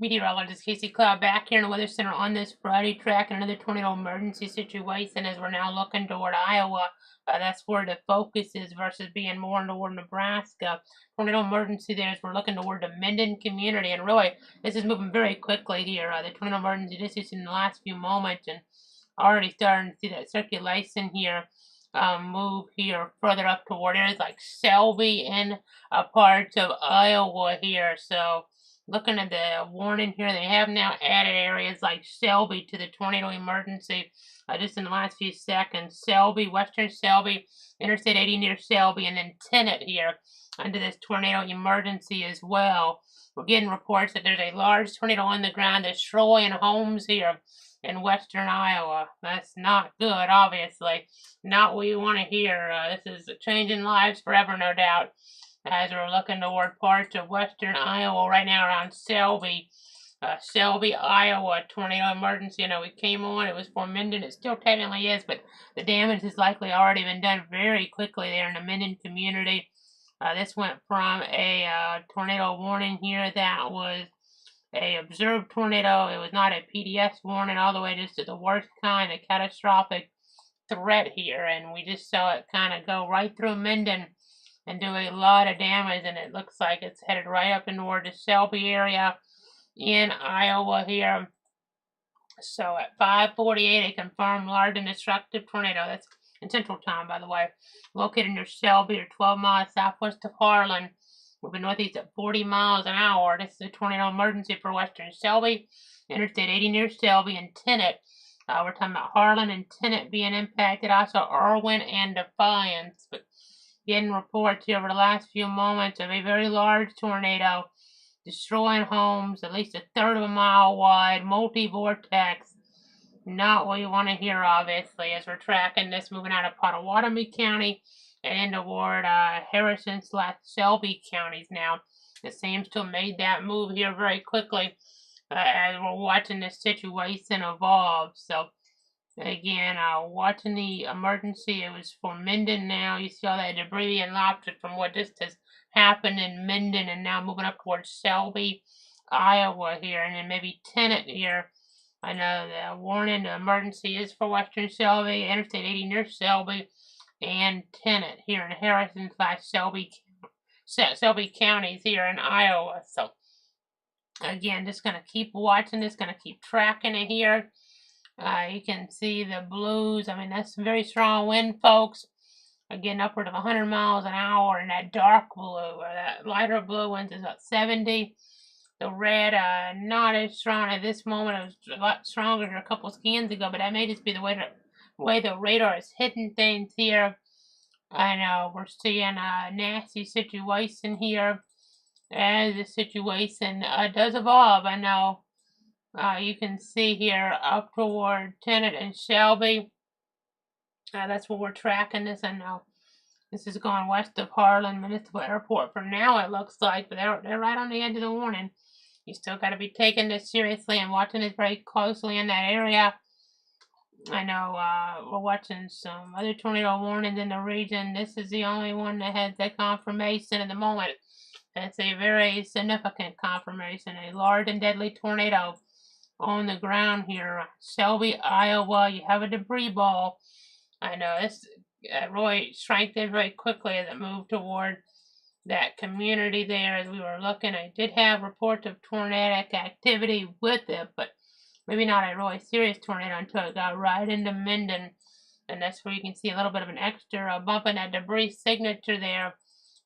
Meteorologist Casey Cloud back here in the Weather Center on this Friday, tracking another tornado emergency situation as we're now looking toward Iowa. That's where the focus is versus being more toward Nebraska. Tornado emergency there as we're looking toward the Minden community. And really, this is moving very quickly here. The tornado emergency just is in the last few moments and already starting to see that circulation here move here further up toward areas like Selby and parts of Iowa here. So looking at the warning here, they have now added areas like Selby to the tornado emergency just in the last few seconds. Selby, western Selby, Interstate 80 near Selby, and then Tenet here under this tornado emergency as well. We're getting reports that there's a large tornado on the ground destroying homes here in western Iowa. That's not good, obviously. Not what you want to hear. This is changing lives forever, no doubt, as we're looking toward parts of western Iowa right now around Selby. Selby, Iowa, tornado emergency. You know, we came on, it was for Minden. It still technically is, but the damage has likely already been done very quickly there in the Minden community. This went from a tornado warning here that was a observed tornado. It was not a PDS warning, all the way just to the worst kind, a catastrophic threat here. And we just saw it kind of go right through Minden and do a lot of damage, and it looks like it's headed right up toward the Selby area in Iowa here. So at 5:48, a confirmed large and destructive tornado. That's in Central Time, by the way. Located near Selby, or 12 miles southwest of Harlan. Moving northeast at 40 miles an hour. This is a tornado emergency for western Selby, Interstate 80 near Selby, and Tenet. We're talking about Harlan and Tenet being impacted. Also Irwin and Defiance. But getting reports here over the last few moments of a very large tornado destroying homes at least a third of a mile wide, multi-vortex. Not what you want to hear, obviously, as we're tracking this, moving out of Pottawatomie County and into toward Harrison/Selby counties now. It seems to have made that move here very quickly as we're watching this situation evolve. So again, watching the emergency, it was for Minden now. You see all that debris and lobster from what just has happened in Minden and now moving up towards Selby, Iowa here, and then maybe Tenet here. I know the warning, the emergency is for western Selby, Interstate 80 near Selby, and Tenet here in Harrison/Selby counties here in Iowa. So again, just going to keep watching this, going to keep tracking it here. You can see the blues. I mean, that's some very strong wind, folks. Again, upward of 100 miles an hour, and that dark blue, or that lighter blue ones, is about 70. The red, not as strong at this moment. It was a lot stronger a couple scans ago, but that may just be the way the radar is hitting things here. I know we're seeing a nasty situation here as the situation does evolve. I know you can see here up toward Tenet and Selby. That's where we're tracking this. I know this is going west of Harlan Municipal Airport for now, it looks like, but they're right on the edge of the warning. You still got to be taking this seriously and watching this very closely in that area. I know we're watching some other tornado warnings in the region. This is the only one that has that confirmation at the moment. It's a very significant confirmation. A large and deadly tornado on the ground here. Selby, Iowa. You have a debris ball. I know this really strengthened very quickly as it moved toward that community there as we were looking. I did have reports of tornadic activity with it, but maybe not a really serious tornado until it got right into Minden. And that's where you can see a little bit of an extra bump in that debris signature there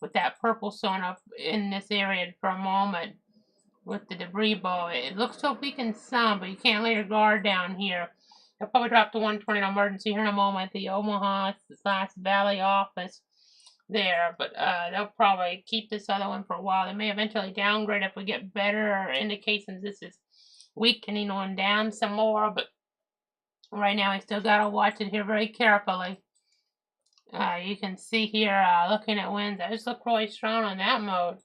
with that purple showing up in this area for a moment with the debris ball. It looks so weakened some, but you can't lay your guard down here. They'll probably drop to one tornado emergency here in a moment, the Omaha/Valley office there, but they'll probably keep this other one for a while. They may eventually downgrade if we get better indications this is weakening on down some more, but right now we still got to watch it here very carefully. You can see here, looking at winds, I just look really strong on that mode.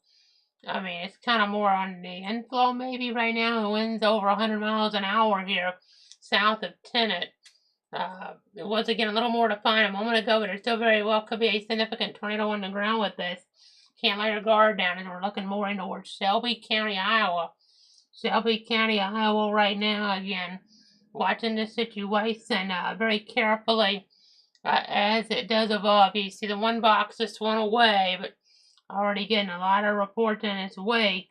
I mean, it's kind of more on the inflow maybe right now. The wind's over 100 miles an hour here south of Tenet. It was again a little more defined a moment ago, but there still very well could be a significant tornado on the ground with this. Can't let your guard down as we're looking more in towards Selby County, Iowa. Shelby County, Iowa right now. Again, watching the situation very carefully as it does evolve. You see the one box just went away, but already getting a lot of reports in its wake.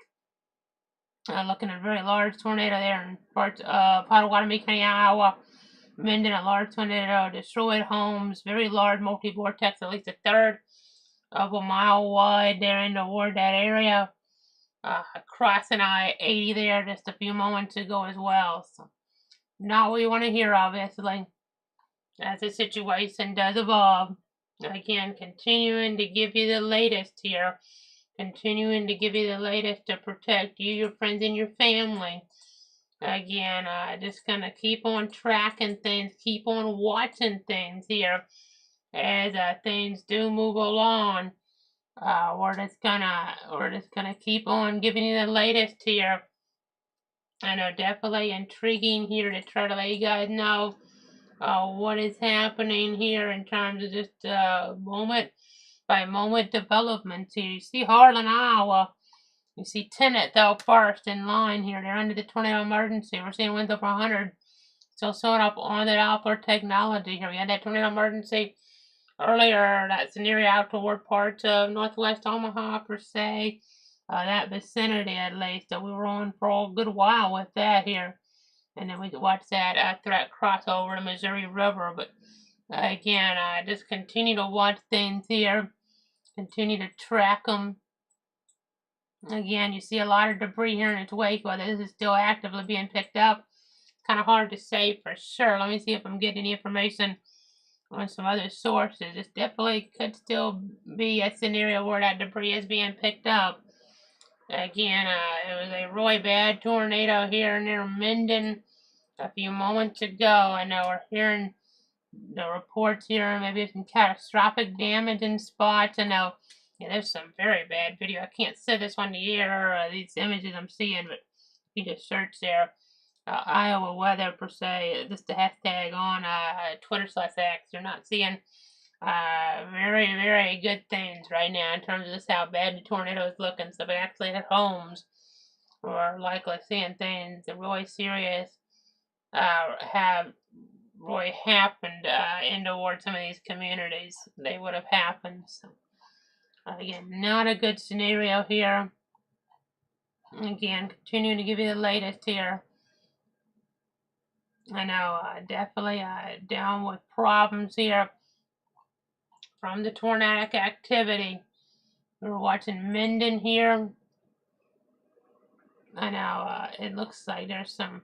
Looking at a very large tornado there in parts of Potawatomi County, Iowa. Minden, a large tornado destroyed homes. Very large multi-vortex, at least a third of a mile wide there in toward that area. Crossing I-80 there just a few moments ago as well. So not what you want to hear, obviously, as the situation does evolve. Again, continuing to give you the latest here. Continuing to give you the latest to protect you, your friends, and your family. Again, just gonna keep on tracking things, keep on watching things here as things do move along. We're just gonna keep on giving you the latest here. I know, definitely intriguing here to try to let you guys know what is happening here in terms of just moment by moment developments here. You see Harlan, Iowa. You see Tenet, though, first in line here. They're under the tornado emergency. We're seeing winds over 100. Still showing up on that Doppler technology here. We had that tornado emergency earlier. That's an area out toward parts of northwest Omaha, per se. That vicinity, at least. We were on for a good while with that here. And then we watched that threat cross over the Missouri River. But again, just continue to watch things here. Continue to track them. Again, you see a lot of debris here in its wake, whether this is still actively being picked up. It's kind of hard to say for sure. Let me see if I'm getting any information on some other sources. This definitely could still be a scenario where that debris is being picked up. Again, it was a really bad tornado here near Minden a few moments ago. I know we're hearing the reports here, maybe some catastrophic damage in spots. I know there's some very bad video. I can't say this on the air, these images I'm seeing, but you just search there, Iowa weather per se, just the hashtag on Twitter/X. You're not seeing very, very good things right now in terms of just how bad the tornado is looking. So, but actually at homes, we're likely seeing things that really serious have really happened in towards some of these communities. They would have happened. So, again, not a good scenario here. Again, continuing to give you the latest here. I know, definitely down with problems here from the tornadic activity. We're watching Minden here. I know, it looks like there's some,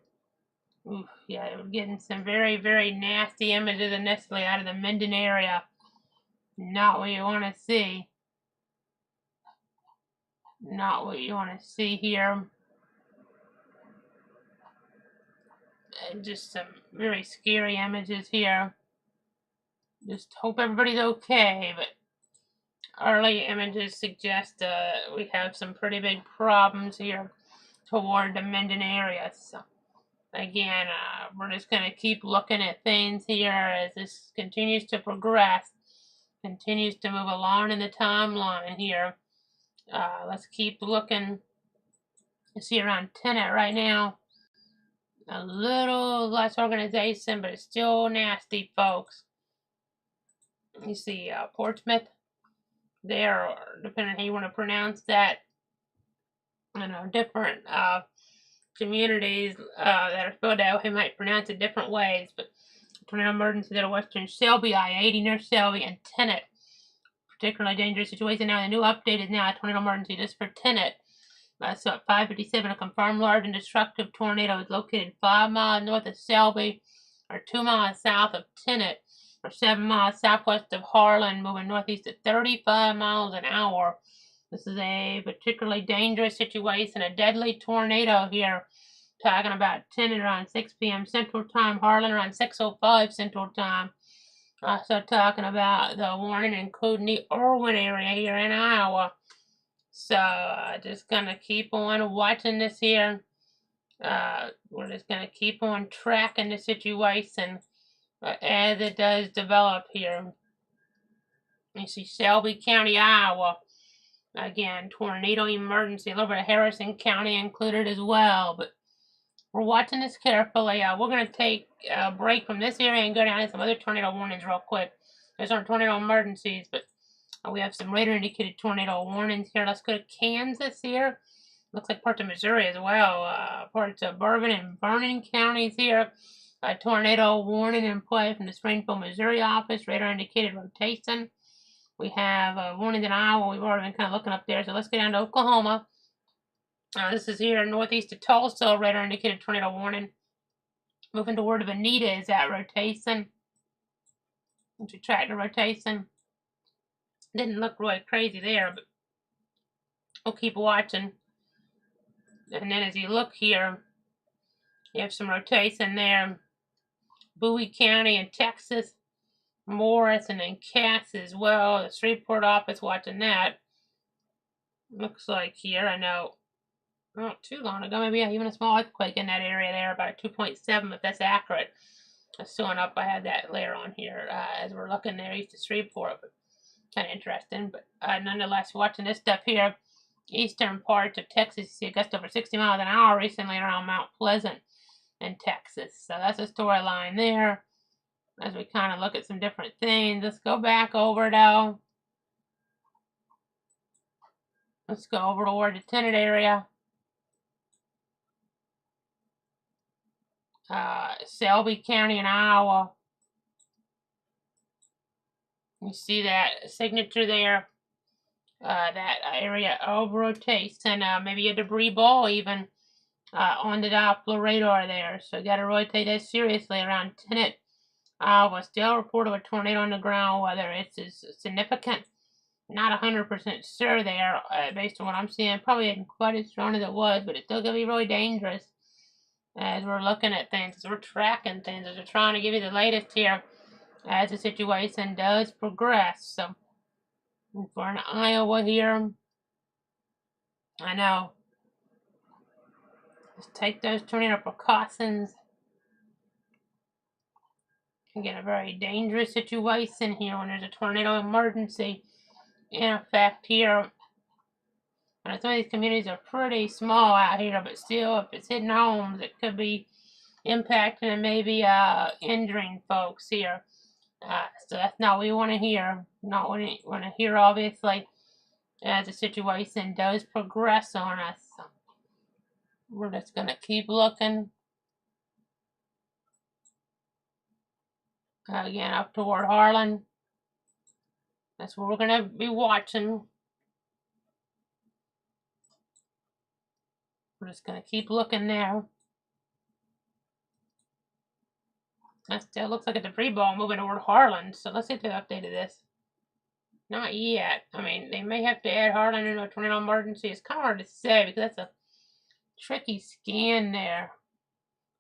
oof, yeah, we're getting some very, very nasty images initially out of the Minden area. Not what you want to see. Not what you want to see here. And just some very scary images here. Just hope everybody's okay, but early images suggest we have some pretty big problems here toward the Minden area. So again, we're just going to keep looking at things here as this continues to progress, continues to move along in the timeline here. Let's keep looking. You see around Tenet right now. A little less organization, but it's still nasty, folks. You see Portsmouth there, or depending on how you want to pronounce that. I know different communities that are Philadelphia might pronounce it different ways, but tornado emergency that are western Shelby, I-80 near Shelby, and Tenet. Particularly dangerous situation now. The new update is now a tornado emergency just for Tenet. So at 5:57, a confirmed large and destructive tornado is located 5 miles north of Shelby, or 2 miles south of Tenet, or 7 miles southwest of Harlan, moving northeast at 35 miles an hour. This is a particularly dangerous situation, a deadly tornado here. Talking about Tenet around 6 p.m. Central Time, Harlan around 6:05 Central Time. Also talking about the warning including the Irwin area here in Iowa. So, just going to keep on watching this here. We're just going to keep on tracking the situation as it does develop here. You see Shelby County, Iowa. Again, tornado emergency. A little bit of Harrison County included as well, but we're watching this carefully. We're going to take a break from this area and go down to some other tornado warnings real quick. There's aren't tornado emergencies, but we have some radar indicated tornado warnings here. Let's go to Kansas here. Looks like parts of Missouri as well. Parts of Bourbon and Vernon counties here. A tornado warning in play from the Springfield, Missouri office. Radar indicated rotation. We have warnings in Iowa. We've already been kind of looking up there. So let's go down to Oklahoma. This is here northeast of Tulsa. Radar indicated tornado warning. Moving toward Bonita is that rotation. Let's retract the rotation. Didn't look really crazy there, but we'll keep watching. And then as you look here, you have some rotation there. Bowie County in Texas, Morris, and then Cass as well. The Shreveport office watching that. Looks like here, I know, not too long ago, maybe even a small earthquake in that area there, about a 2.7, if that's accurate. Showing up, I had that layer on here as we're looking there, east of Shreveport, but kind of interesting. But nonetheless, watching this stuff here, eastern parts of Texas, you see a gust over 60 miles an hour recently around Mount Pleasant in Texas. So that's a storyline there as we kind of look at some different things. Let's go back over though. Let's go over toward the Tenet area. Shelby County in Iowa. You see that signature there. That area of rotation. Maybe a debris ball even on the Doppler radar there. So you got to rotate that seriously around Tenet, Iowa. Still reported a tornado on the ground. Whether it's as significant, not 100% sure there, based on what I'm seeing. Probably isn't quite as strong as it was, but it's still going to be really dangerous as we're looking at things, as we're tracking things, as we're trying to give you the latest here as the situation does progress. So for an Iowa here, I know, just take those tornado precautions. You get a very dangerous situation here when there's a tornado emergency in effect here. And some of these communities are pretty small out here, but still, if it's hitting homes, it could be impacting and maybe injuring folks here. So that's not what we want to hear. Not what we want to hear, obviously, as the situation does progress on us. So we're just going to keep looking. Again, up toward Harlan. That's what we're going to be watching. We're just going to keep looking there. That still looks like a debris ball moving toward Harlan. So let's see if they've updated this. Not yet. I mean, they may have to add Harlan into a tornado emergency. It's kind of hard to say because that's a tricky scan there.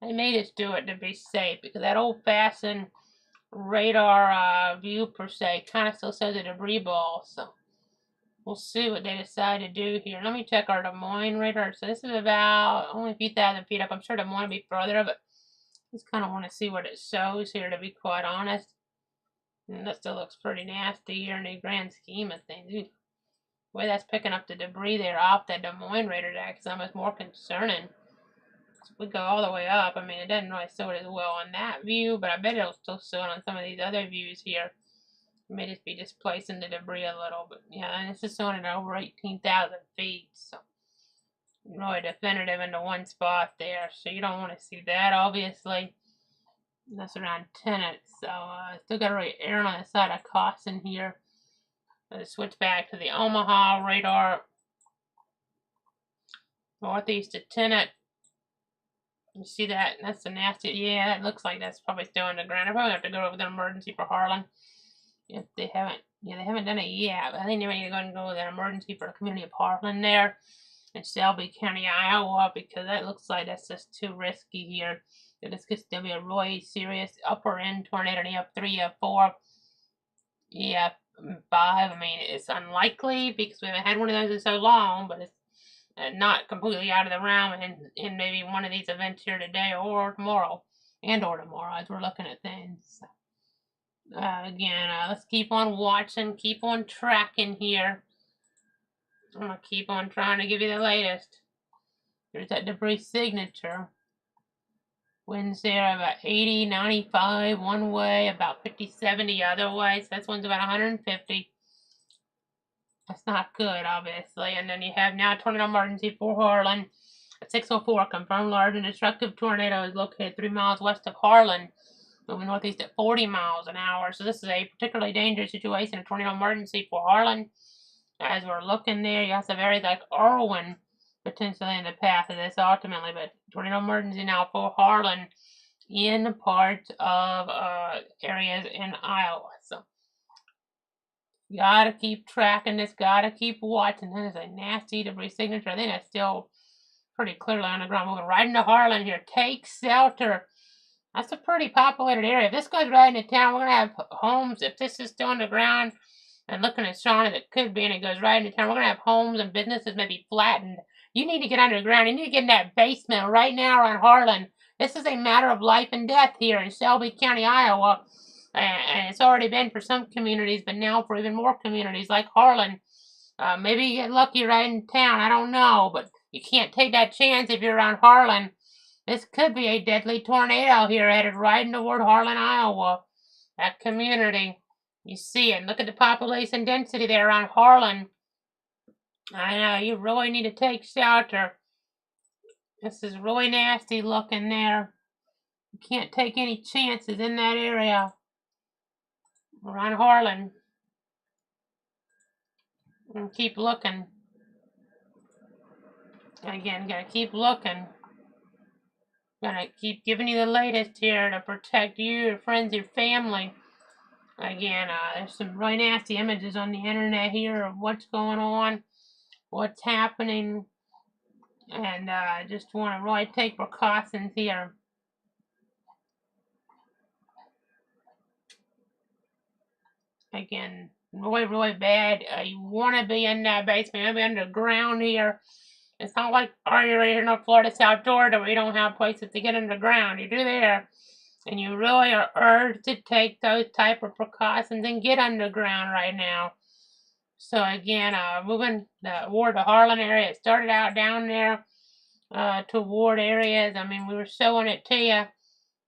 They may just do it to be safe because that old-fashioned radar view per se kind of still says a debris ball. So we'll see what they decide to do here. Let me check our Des Moines radar. So this is about only a few thousand feet up. I'm sure Des Moines will be further, but just kind of want to see what it shows here, to be quite honest. And that still looks pretty nasty here in the grand scheme of things. Ooh. The way that's picking up the debris there off that Des Moines radar, that's almost more concerning. So if we go all the way up, I mean, it doesn't really show it as well on that view, but I bet it'll still show it on some of these other views here. It may just be displacing the debris a little, but yeah, and this is showing it over 18,000 feet, so really definitive into one spot there. So you don't want to see that, obviously. That's around Tenet, so still got to really err on the side of caution here. Let's switch back to the Omaha radar. Northeast of Tenet. You see that? That's the nasty. Yeah, that looks like that's probably still on the ground. I probably have to go over the emergency for Harlan. If they haven't, yeah, they haven't done it yet. But I think they may need to go and go with an emergency for the community of Harlan there in Shelby County, Iowa, because that looks like that's just too risky here. This could still be a really serious upper end tornado in EF3, EF4, EF5. I mean, it's unlikely because we haven't had one of those in so long, but it's not completely out of the realm in maybe one of these events here today or tomorrow, as we're looking at things. So, again, let's keep on watching, keep on tracking here I'm going to keep on trying to give you the latest. Here's that debris signature. Winds there about 80, 95 one way, about 50, 70 other way. So this one's about 150. That's not good, obviously. And then you have now a tornado emergency for Harlan. At 6:04, confirmed large and destructive tornado is located 3 miles west of Harlan, moving northeast at 40 miles an hour. So this is a particularly dangerous situation, a tornado emergency for Harlan. As we're looking there, you also have areas like Irwin potentially in the path of this ultimately, but tornado emergency now for Harlan in parts of areas in Iowa. So you gotta keep tracking this, gotta keep watching. That is a nasty debris signature. I think that's still pretty clearly on the ground. Moving right into Harlan here. Take shelter. That's a pretty populated area. If this goes right into town, we're gonna have homes. If this is still on the ground, and looking at Shauna, that could be, and it goes right into town, we're gonna have homes and businesses maybe flattened. You need to get underground. You need to get in that basement right now around Harlan. This is a matter of life and death here in Shelby County, Iowa. And it's already been for some communities, but now for even more communities like Harlan. Maybe you get lucky right in town. I don't know, but you can't take that chance if you're around Harlan. This could be a deadly tornado here headed right toward Harlan, Iowa. That community. You see it. Look at the population density there around Harlan. I know, you really need to take shelter. This is really nasty looking there. You can't take any chances in that area around Harlan. And keep looking. Again, gotta keep looking. Gonna keep giving you the latest here to protect you, your friends, your family. Again, there's some really nasty images on the internet here of what's going on, what's happening, and I just want to really take precautions here. Again, really, really bad. You want to be in that basement, you want to be underground here. It's not like, you're right here in Florida, South Georgia, where you don't have places to get underground. You do there. And you really are urged to take those type of precautions and get underground right now. So again, moving toward the Harlan area. It started out down there toward areas. I mean, we were showing it to you.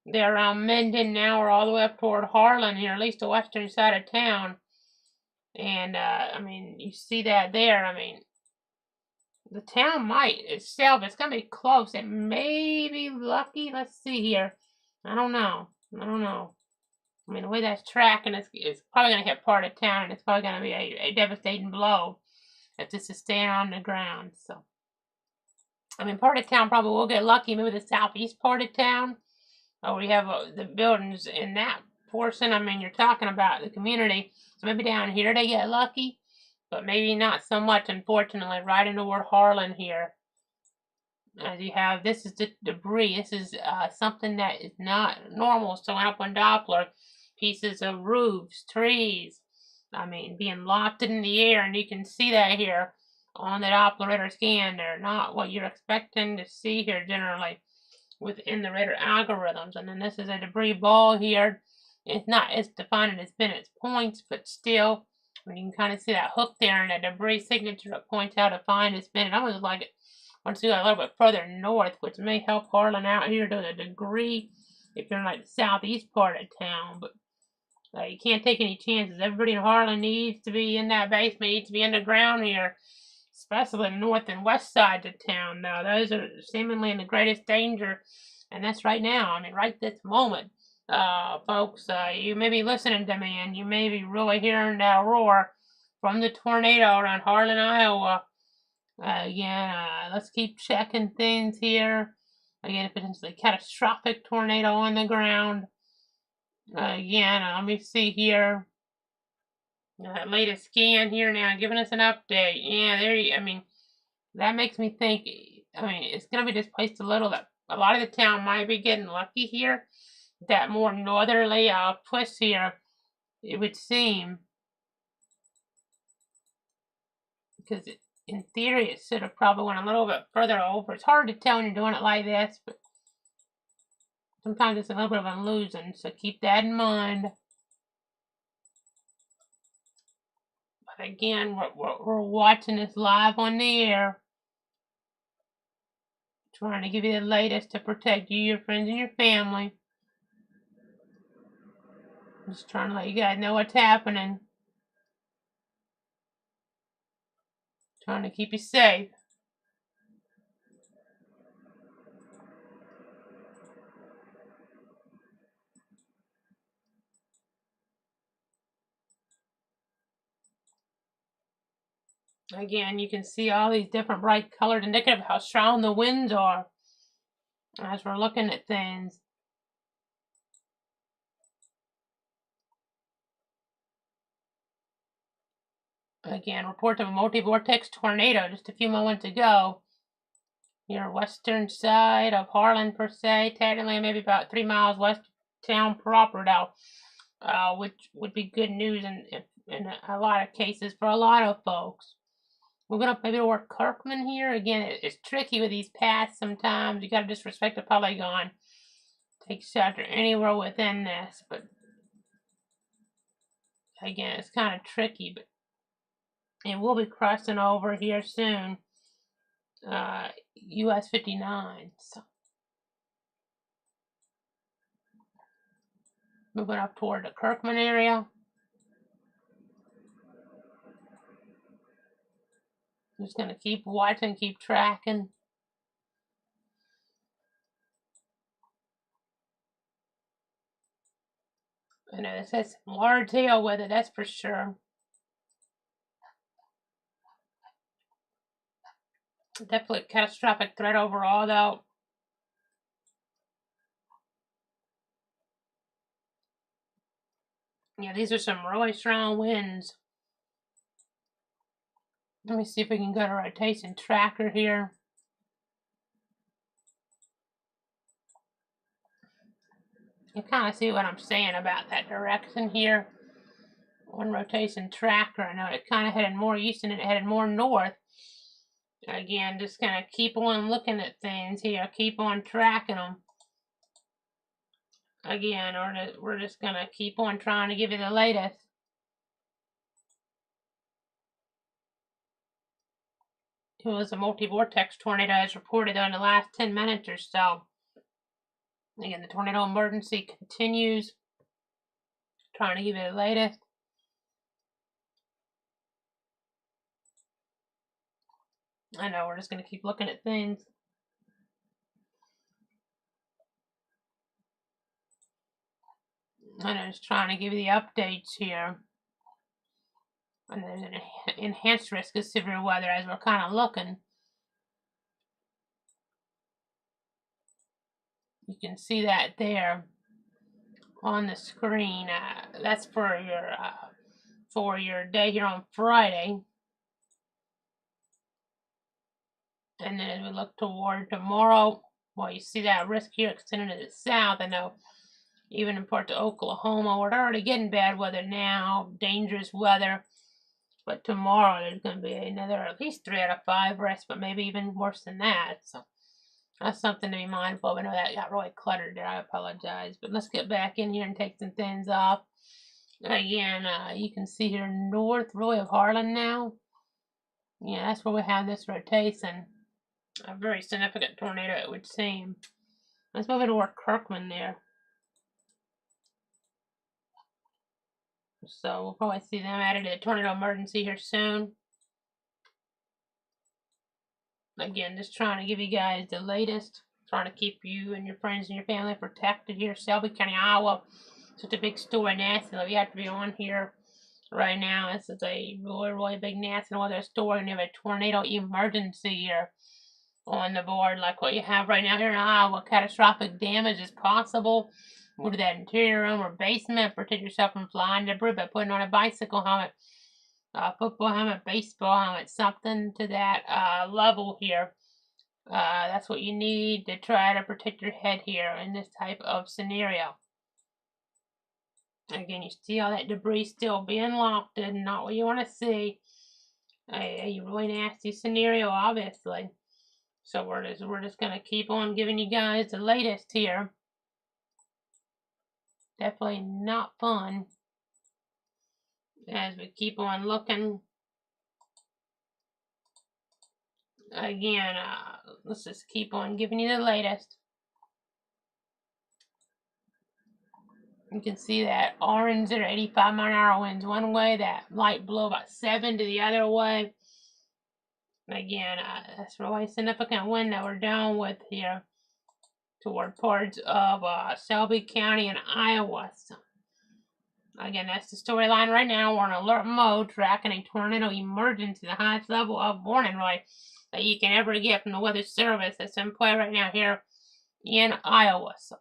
They're around Minden. Now we're all the way up toward Harlan here, at least the western side of town. And, I mean, you see that there. I mean, the town might itself, it's going to be close. It may be lucky. Let's see here. I don't know. I mean, the way that's tracking, it's probably going to hit part of town, and it's probably going to be a devastating blow if this is staying on the ground. So, I mean, part of town probably will get lucky. Maybe the southeast part of town. We have the buildings in that portion. I mean, you're talking about the community. So maybe down here they get lucky, but maybe not so much, unfortunately, right into toward Harlan here. As you have, this is the debris. This is something that is not normal. So up on Doppler, pieces of roofs, trees, I mean, being lofted in the air, and you can see that here on the Doppler radar scan. They're not what you're expecting to see here generally within the radar algorithms. And then this is a debris ball here. It's not as defined as Bennett's points, but still, I mean, you can kind of see that hook there and that debris signature that points out defined as Bennett. I almost like it. Once you go a little bit further north, which may help Harlan out here to a degree if you're in like the southeast part of town, but you can't take any chances. Everybody in Harlan needs to be in that basement, needs to be underground here, especially the north and west sides of town. Now, those are seemingly in the greatest danger, and that's right now. I mean, right this moment, folks. You may be listening to me, and you may be really hearing that roar from the tornado around Harlan, Iowa. Again, let's keep checking things here. Again, potentially catastrophic tornado on the ground. Again, let me see here. Latest scan here now, giving us an update. Yeah, I mean, that makes me think, I mean, it's going to be displaced a little. That a lot of the town might be getting lucky here. That more northerly push here, it would seem. Because in theory, it should have probably went a little bit further over. It's hard to tell when you're doing it like this, but sometimes it's a little bit of an illusion, so keep that in mind. Again, we're watching this live on the air. Trying to give you the latest to protect you, your friends, and your family. Just trying to let you guys know what's happening. Trying to keep you safe. Again, you can see all these different bright colors indicative of how strong the winds are as we're looking at things. Again, report of a multi-vortex tornado just a few moments ago. Your western side of Harlan, per se, technically maybe about 3 miles west of town proper now, which would be good news in a lot of cases for a lot of folks. Moving up maybe toward Kirkman here. Again, it's tricky with these paths sometimes. You got to disrespect the polygon. Take shelter anywhere within this, but again, it's kind of tricky, but it will be crossing over here soon. US 59. So moving up toward the Kirkman area. Just going to keep watching, keep tracking. I know this has some large hail with it, that's for sure. Definitely catastrophic threat overall, though. Yeah, these are some really strong winds. Let me see if we can go to rotation tracker here. You kind of see what I'm saying about that direction here. On rotation tracker, I know it kind of headed more east and it headed more north. Again, just gonna keep on looking at things here, keep on tracking them. Again, we're just gonna keep on trying to give you the latest. It was a multi-vortex tornado as reported in the last 10 minutes or so. Again, the tornado emergency continues. Trying to give you the latest. I know, we're just going to keep looking at things. I'm just trying to give you the updates here. And there's an enhanced risk of severe weather as we're kind of looking. You can see that there on the screen. That's for your day here on Friday. And then as we look toward tomorrow, well, you see that risk here extending to the south. I know even in parts of Oklahoma, we're already getting bad weather now, dangerous weather. But tomorrow there's going to be another at least 3 out of 5 risks, but maybe even worse than that. So that's something to be mindful of. I know that got really cluttered there. I apologize. But let's get back in here and take some things off. Again, you can see here north really of Harlan now. Yeah, that's where we have this rotation. A very significant tornado, it would seem. Let's move toward Kirkman there. So we'll probably see them added to the tornado emergency here soon. Again, just trying to give you guys the latest. Trying to keep you and your friends and your family protected here. Shelby County, Iowa. Such a big story nationally. We have to be on here right now. This is a really, really big national weather story. And you have a tornado emergency here on the board, like what you have right now here in Iowa. Catastrophic damage is possible. Go to that interior room or basement. Protect yourself from flying debris by putting on a bicycle helmet, football helmet, baseball helmet, something to that level here. That's what you need to try to protect your head here in this type of scenario. Again, you see all that debris still being lofted, not what you want to see. A really nasty scenario, obviously. So we're just gonna keep on giving you guys the latest here. Definitely not fun as we keep on looking Again, let's just keep on giving you the latest. You can see that orange there, 85-mile-an-hour winds one way, that light blue about 7 to the other way. Again, that's really significant wind that we're down with here toward parts of Shelby County and Iowa. So, again, that's the storyline right now. We're in alert mode, tracking a tornado emergency, the highest level of warning really that you can ever get from the Weather Service that's in play right now here in Iowa. So,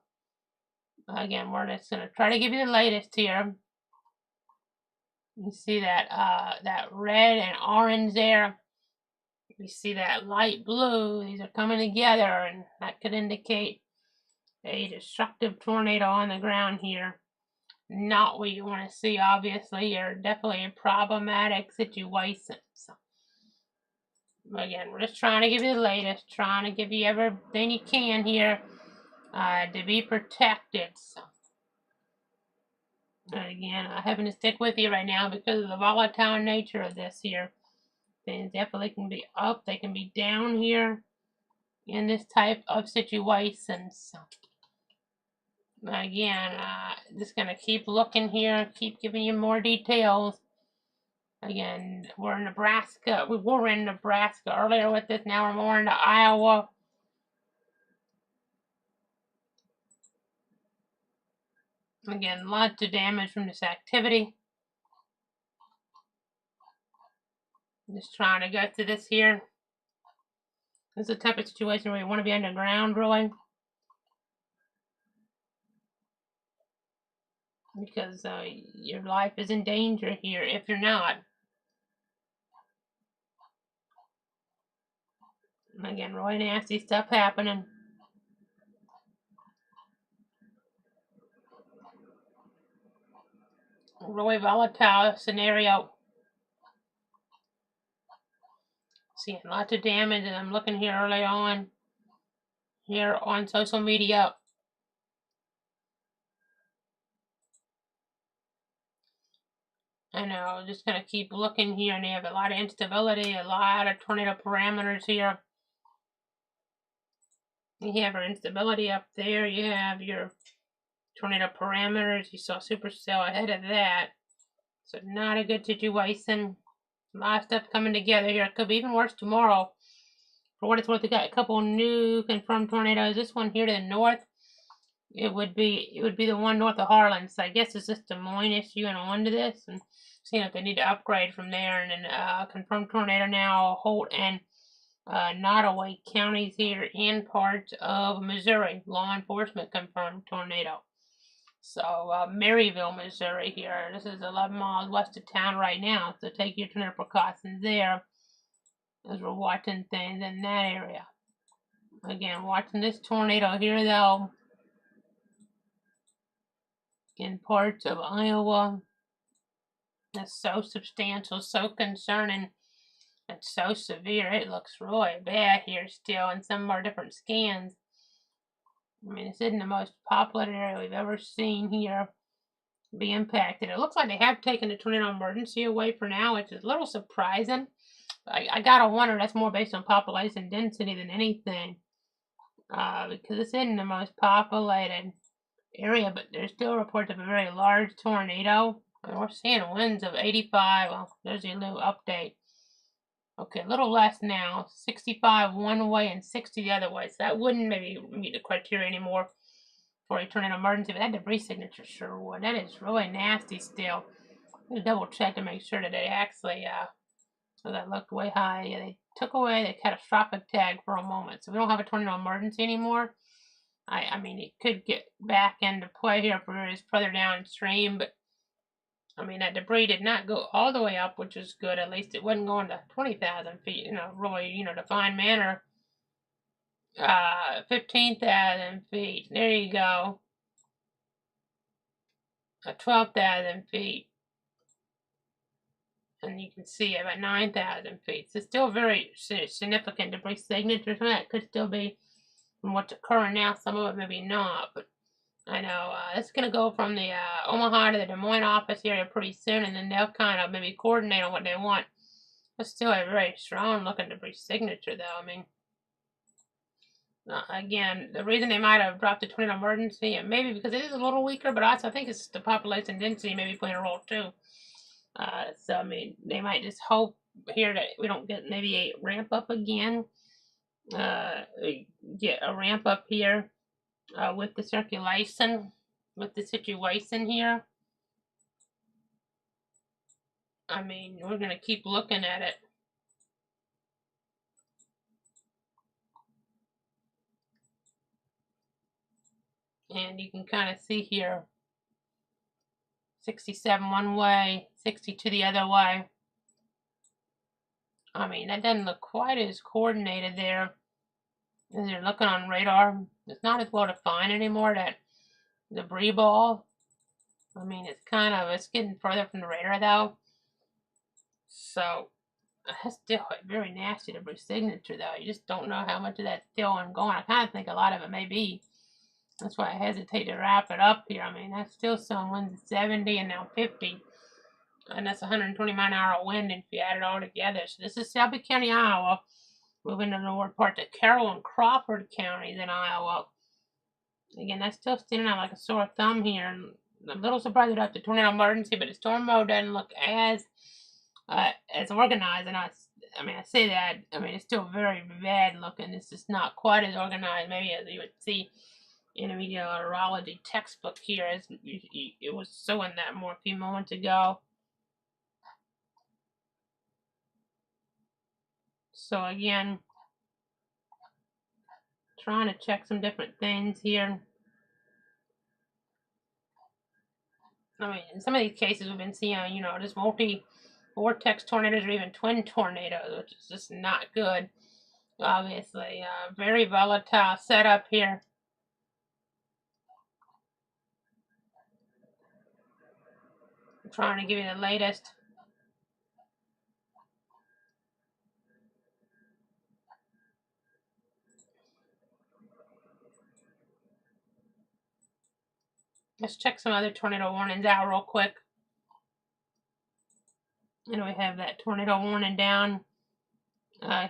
again, we're just going to try to give you the latest here. You see that that red and orange there. You see that light blue. These are coming together, and that could indicate a destructive tornado on the ground here. Not what you want to see, obviously. You're definitely a problematic situation. So, again, we're just trying to give you the latest, trying to give you everything you can here to be protected. So, again, I'm having to stick with you right now because of the volatile nature of this here. Things definitely can be up, they can be down here in this type of situation. So, again, just going to keep looking here, keep giving you more details. Again, we're in Nebraska. We were in Nebraska earlier with this. Now we're more into Iowa. Again, lots of damage from this activity. Just trying to go through this here. This is the type of situation where you want to be underground, really. Because your life is in danger here if you're not. Again, really nasty stuff happening. Really volatile scenario. Seeing lots of damage, and I'm looking here early on here on social media. I know, just going to keep looking here, and they have a lot of instability, a lot of tornado parameters here. You have your instability up there, you have your tornado parameters, you saw supercell ahead of that. So not a good situation. A lot of stuff coming together here. It could be even worse tomorrow. For what it's worth, we got a couple new confirmed tornadoes. This one here to the north, it would be the one north of Harlan. So I guess it's just Des Moines issue and on to this, and seeing if they need to upgrade from there. And then confirmed tornado now, Holt and Nottoway counties here in parts of Missouri. Law enforcement confirmed tornado. So Maryville, Missouri here. This is 11 miles west of town right now. So take your tornado precautions there as we're watching things in that area. Again, watching this tornado here though in parts of Iowa. It's so substantial, so concerning. It's so severe. It looks really bad here still in some of our different scans. I mean, this isn't the most populated area we've ever seen here be impacted. It looks like they have taken the tornado emergency away for now, which is a little surprising. I gotta wonder, that's more based on population density than anything. Because this isn't the most populated area, but there's still reports of a very large tornado. And we're seeing winds of 85. Well, there's your new update. Okay, a little less now. 65 one way and 60 the other way. So that wouldn't maybe meet the criteria anymore for a tornado emergency, but that debris signature sure would. That is really nasty still. I'm going to double check to make sure that they actually, so that looked way high. Yeah, they took away the catastrophic tag for a moment. So we don't have a tornado emergency anymore. I mean, it could get back into play here for it's further downstream, but I mean, that debris did not go all the way up, which is good. At least it wasn't going to 20,000 feet, really, defined manner. 15,000 feet. There you go. 12,000 feet. And you can see about 9,000 feet. So still very significant debris signatures. Some of that could still be from what's occurring now. Some of it maybe not. But I know it's going to go from the Omaha to the Des Moines office area pretty soon. And then they'll kind of maybe coordinate on what they want It's still a very strong looking debris signature, though. I mean, again, the reason they might have dropped the tornado emergency, and maybe because it is a little weaker, but also I think it's the population density maybe playing a role too. So, I mean, they might just hope here that we don't get maybe a ramp up again. Get a ramp up here with the circulation, with the situation here. I mean, we're going to keep looking at it. And you can kind of see here 67 one way, 62 the other way. I mean, that doesn't look quite as coordinated there as you're looking on radar. It's not as well defined anymore, that debris ball. I mean, it's getting further from the radar though. So, that's still a very nasty debris signature though. You just don't know how much of that's still ongoing. I kind of think a lot of it may be. That's why I hesitate to wrap it up here. I mean, that's still some winds at 70 and now 50. And that's 120-mile-an-hour wind if you add it all together. So this is Shelby County, Iowa. Moving to the north part to Carroll and Crawford counties in Iowa. Again, that's still standing out like a sore thumb here. And I'm a little surprised they're up to tornado emergency, but the storm mode doesn't look as organized. And I mean, I say that. I mean, it's still very bad looking. It's just not quite as organized, maybe as you would see in a meteorology textbook here, as it was showing that more a few moments ago. So again, trying to check some different things here. I mean, in some of these cases we've been seeing, just multi-vortex tornadoes or even twin tornadoes, which is just not good. Obviously, very volatile setup here. I'm trying to give you the latest. Let's check some other tornado warnings out real quick. We have that tornado warning down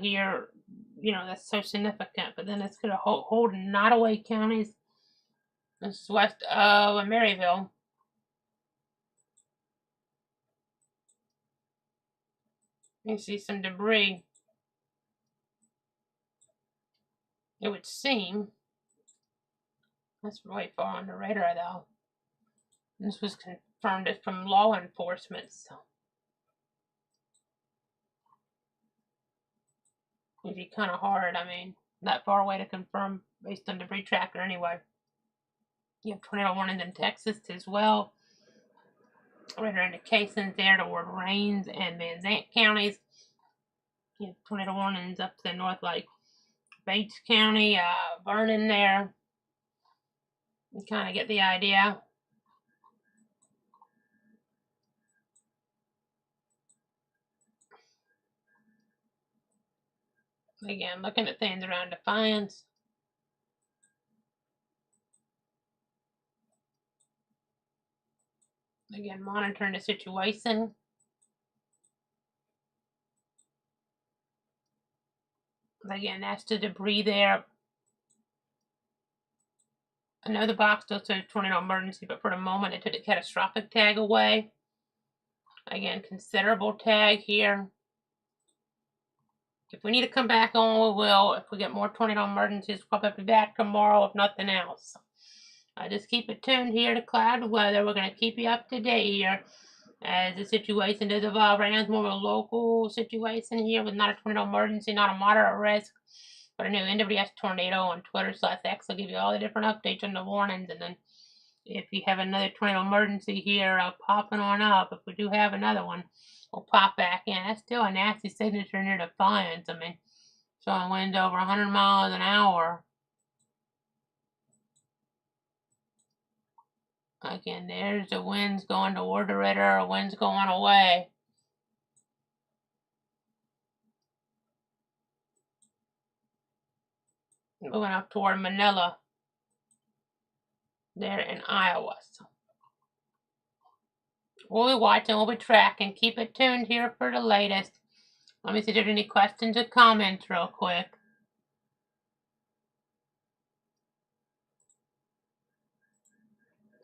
here. That's so significant. But then it's going to hold in Nottoway counties. This is west of Maryville. You see some debris. It would seem. That's way far on the radar, though. This was confirmed from law enforcement, so it'd be kind of hard. I mean, that far away to confirm based on debris tracker anyway. You have tornado warnings in Texas as well. Radar indications there toward Rains and Van Zant counties. You have tornado warnings up to the north, like Bates County, Vernon there. You kind of get the idea. Again, looking at things around Defiance. Again, monitoring the situation. Again, that's the debris there. I know the box still says tornado emergency, but for the moment it took the catastrophic tag away. Again, considerable tag here. If we need to come back on, we will. If we get more tornado emergencies, we'll probably be back tomorrow, if nothing else. Just keep it tuned here to Cloud Weather. We're going to keep you up to date here as the situation does evolve. Right now it's more of a local situation here with not a tornado emergency, not a moderate risk, but a new NWS tornado on Twitter/X. I'll give you all the different updates on the warnings, and then if you have another tornado emergency here popping on up, if we do have another one, we'll pop back in. That's still a nasty signature near Defiance. I mean, showing winds over 100 miles an hour. Again, there's the winds going toward the radar, winds going away. Moving up toward Manila, there in Iowa. So we'll be watching, we'll be tracking. Keep it tuned here for the latest. Let me see if there's any questions or comments real quick.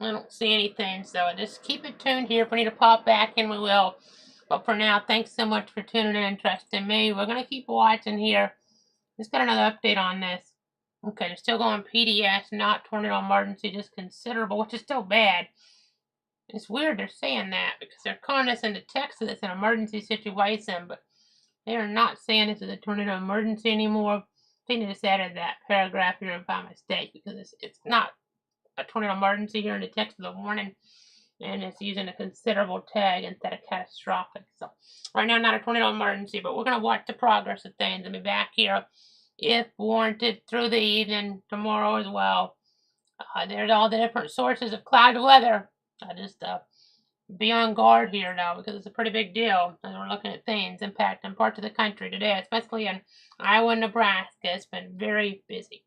I don't see anything, so just keep it tuned here. If we need to pop back in, we will. But for now, thanks so much for tuning in and trusting me. We're going to keep watching here. Just got another update on this. Okay, they're still going PDS, not tornado emergency, just considerable, which is still bad. It's weird they're saying that because they're calling us into text that it's an emergency situation, but they are not saying this is a tornado emergency anymore. I think they just added that paragraph here by mistake because it's not a tornado emergency here in the text of the warning, and it's using a considerable tag instead of catastrophic. So right now, not a tornado emergency, but we're going to watch the progress of things and be back here if warranted through the evening tomorrow as well. There's all the different sources of cloud weather. I just be on guard here now because it's a pretty big deal and we're looking at things impacting parts of the country today, especially in Iowa and Nebraska. It's been very busy.